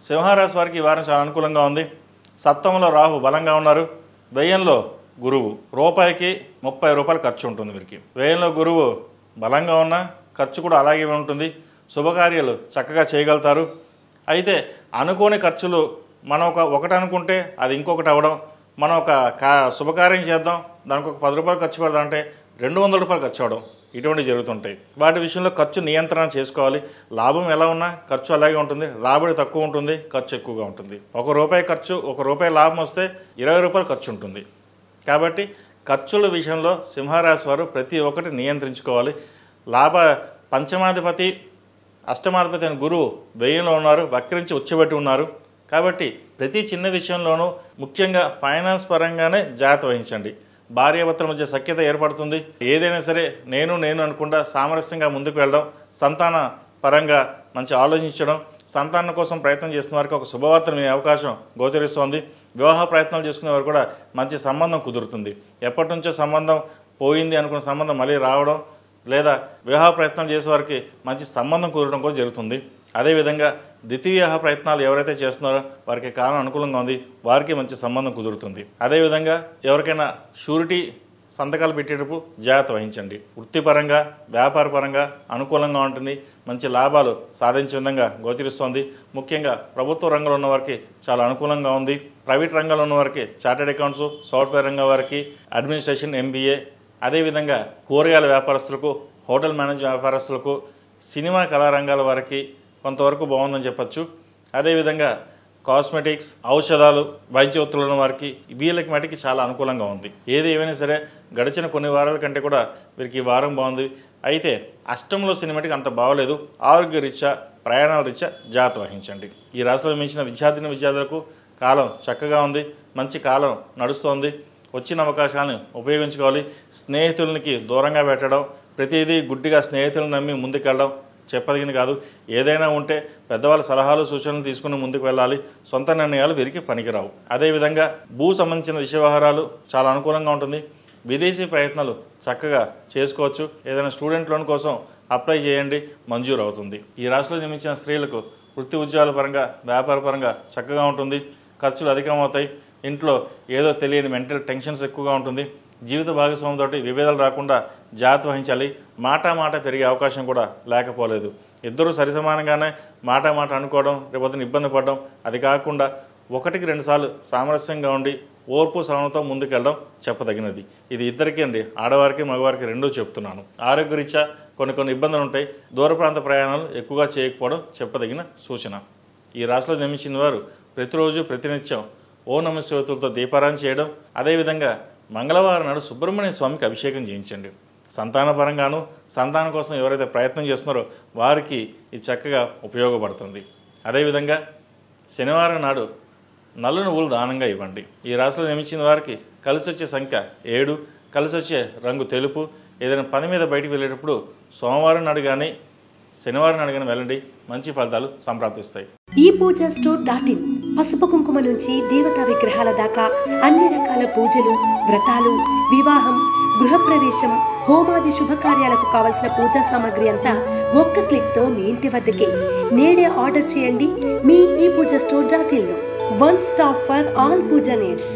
సింహరాశి వారికి ఈ వారం చాలా అనుకూలంగా ఉంది. సప్తమంలో రాహు బలంగా ఉన్నారు. వ్యయంలో గురువు, రూపాయికి 30 రూపాయలు ఖర్చు ఉంటుంది వీరికి. వ్యయంలో గురువు బలంగా ఉన్న ఖర్చు కూడా అలాగే ఉంటుంది. శుభకార్యాలు చక్కగా చేయగలుగుతారు. అయితే అనుకోని ఖర్చులు మనం ఒకటి అనుకుంటే అది ఇంకొకటి అవ్వడం, మనం ఒక శుభకార్యం చేద్దాం దానికి ఒక 10 రూపాయలు ఖర్చు పెడదాం అంటే 200 రూపాయలు ఖర్చు అవ్వడం, ఇటువంటివి జరుగుతుంటాయి. వాటి విషయంలో ఖర్చు నియంత్రణ చేసుకోవాలి. లాభం ఎలా ఉన్నా ఖర్చు అలాగే ఉంటుంది. రాబడి తక్కువ ఉంటుంది, ఖర్చు ఎక్కువగా ఉంటుంది. ₹1 లాభం వస్తే 20 రూపాయలు ఖర్చు ఉంటుంది. కాబట్టి ఖర్చుల విషయంలో సింహరాశి వారు ప్రతి ఒక్కటి నియంత్రించుకోవాలి. పంచమాధిపతి అష్టమాధిపతి అయిన గురువు వ్యయంలో ఉన్నారు, వక్రించి ఉచ్చబెట్టి ఉన్నారు. కాబట్టి ప్రతి చిన్న విషయంలోనూ ముఖ్యంగా ఫైనాన్స్ పరంగానే జాగ్రత్త వహించండి. భార్యాభర్తల మధ్య సఖ్యత ఏర్పడుతుంది. ఏదైనా సరే నేను అనుకుండా సామరస్యంగా ముందుకు వెళ్ళడం, సంతాన పరంగా మంచి ఆలోచించడం, సంతానం కోసం ప్రయత్నం చేస్తున్న వారికి ఒక శుభవార్తను వినే అవకాశం గోచరిస్తోంది. వివాహ ప్రయత్నాలు చేసుకునే వారు కూడా మంచి సంబంధం కుదురుతుంది. ఎప్పటి నుంచో సంబంధం పోయింది అనుకున్న సంబంధం మళ్ళీ రావడం, లేదా వివాహ ప్రయత్నం చేసేవారికి మంచి సంబంధం కుదరడం కూడా జరుగుతుంది. అదేవిధంగా ద్వితీయ ప్రయత్నాలు ఎవరైతే చేస్తున్నారో వారికి కాలం అనుకూలంగా ఉంది, వారికి మంచి సంబంధం కుదురుతుంది. అదేవిధంగా ఎవరికైనా షూరిటీ సంతకాలు పెట్టేటప్పుడు జాగ్రత్త వహించండి. వృత్తిపరంగా వ్యాపారపరంగా అనుకూలంగా ఉంటుంది. మంచి లాభాలు సాధించే విధంగా గోచరిస్తోంది. ముఖ్యంగా ప్రభుత్వ రంగంలో ఉన్న వారికి చాలా అనుకూలంగా ఉంది. ప్రైవేట్ రంగంలో ఉన్న వారికి చార్టెడ్ అకౌంట్స్, సాఫ్ట్వేర్ రంగం వారికి అడ్మినిస్ట్రేషన్, MBA, అదేవిధంగా కూరగాయల వ్యాపారస్తులకు, హోటల్ మేనేజ్ వ్యాపారస్తులకు, సినిమా కళారంగాల వారికి కొంతవరకు బాగుందని చెప్పచ్చు. అదేవిధంగా కాస్మెటిక్స్, ఔషధాలు, వైద్య వృత్తులు వారికి వీళ్ళకి మటుకి చాలా అనుకూలంగా ఉంది. ఏది ఏమైనా సరే గడిచిన కొన్ని వారాల కంటే కూడా వీరికి ఈ వారం బాగుంది. అయితే అష్టంలో సినిమాటికి అంత బాగోలేదు. ఆరోగ్య రీత్యా, ప్రయాణాల రీత్యా జాగ్రత్త వహించండి. ఈ రాశిలో మించిన విద్యార్థులకు కాలం చక్కగా ఉంది. మంచి కాలం నడుస్తోంది. వచ్చిన అవకాశాలను ఉపయోగించుకోవాలి. స్నేహితులకి దూరంగా పెట్టడం, ప్రతిదీ గుడ్డిగా స్నేహితులను నమ్మి ముందుకెళ్ళడం చెప్పదగింది కాదు. ఏదైనా ఉంటే పెద్దవాళ్ళ సలహాలు, సూచనలు తీసుకుని ముందుకు వెళ్ళాలి. సొంత నిర్ణయాలు వీరికి పనికిరావు. అదేవిధంగా భూ సంబంధించిన విషయ వ్యవహారాలు చాలా అనుకూలంగా ఉంటుంది. విదేశీ ప్రయత్నాలు చక్కగా చేసుకోవచ్చు. ఏదైనా స్టూడెంట్ లోన్ కోసం అప్లై చేయండి, మంజూరు అవుతుంది. ఈ రాశిలో జన్మించిన స్త్రీలకు వృత్తి ఉద్యోగాల పరంగా, వ్యాపార పరంగా చక్కగా ఉంటుంది. ఖర్చులు అధికమవుతాయి. ఇంట్లో ఏదో తెలియని మెంటల్ టెన్షన్స్ ఎక్కువగా ఉంటుంది. జీవిత భాగస్వామితో విభేదాలు రాకుండా జాగ్రత్త వహించాలి. మాట పెరిగే అవకాశం కూడా లేకపోలేదు. ఇద్దరూ సరిసమానంగానే మాట అనుకోవడం, రేపొద్దున ఇబ్బంది పడడం, అది కాకుండా 1-2 సార్లు సామరస్యంగా ఉండి ఓర్పు సహనంతో ముందుకెళ్ళడం చెప్పదగినది. ఇది ఇద్దరికీ అండి, ఆడవారికి మగవారికి రెండూ చెప్తున్నాను. ఆరోగ్యరీత్యా కొన్ని ఇబ్బందులు ఉంటాయి. దూర ప్రాంత ప్రయాణాలు ఎక్కువగా చేయకపోవడం చెప్పదగిన సూచన. ఈ రాశిలో జన్మించిన వారు ప్రతిరోజు ప్రతినిత్యం ఓం నమః శివాయతో దీపారాధన చేయడం, అదేవిధంగా మంగళవారం నాడు సుబ్రహ్మణ్య స్వామికి అభిషేకం చేయించండి. సంతానపరంగాను, సంతానం కోసం ఎవరైతే ప్రయత్నం చేస్తున్నారో వారికి ఇది చక్కగా ఉపయోగపడుతుంది. అదేవిధంగా శనివారం నాడు నల్ల నువ్వులు దానంగా ఇవ్వండి. ఈ రాశిలో జన్మించిన వారికి కలిసి వచ్చే సంఖ్య 7, కలిసి వచ్చే రంగు తెలుపు. ఏదైనా పని మీద బయటికి వెళ్ళేటప్పుడు సోమవారం నాడు కానీ శనివారం నాడు కానీ వెళ్ళండి, మంచి ఫలితాలు సంప్రాప్తిస్తాయి. ePoojaStore.in పసుపు కుంకుమ నుంచి దేవతా విగ్రహాల దాకా అన్ని రకాల పూజలు, వ్రతాలు, వివాహం, గృహప్రవేశం, హోమాది శుభకార్యాలకు కావలసిన పూజా సామాగ్రి అంతా ఒక్క క్లిక్తో మీ ఇంటి వద్దకే. నేడే ఆర్డర్ చేయండి మీ ePoojaStore.in లో. One stop for all puja needs.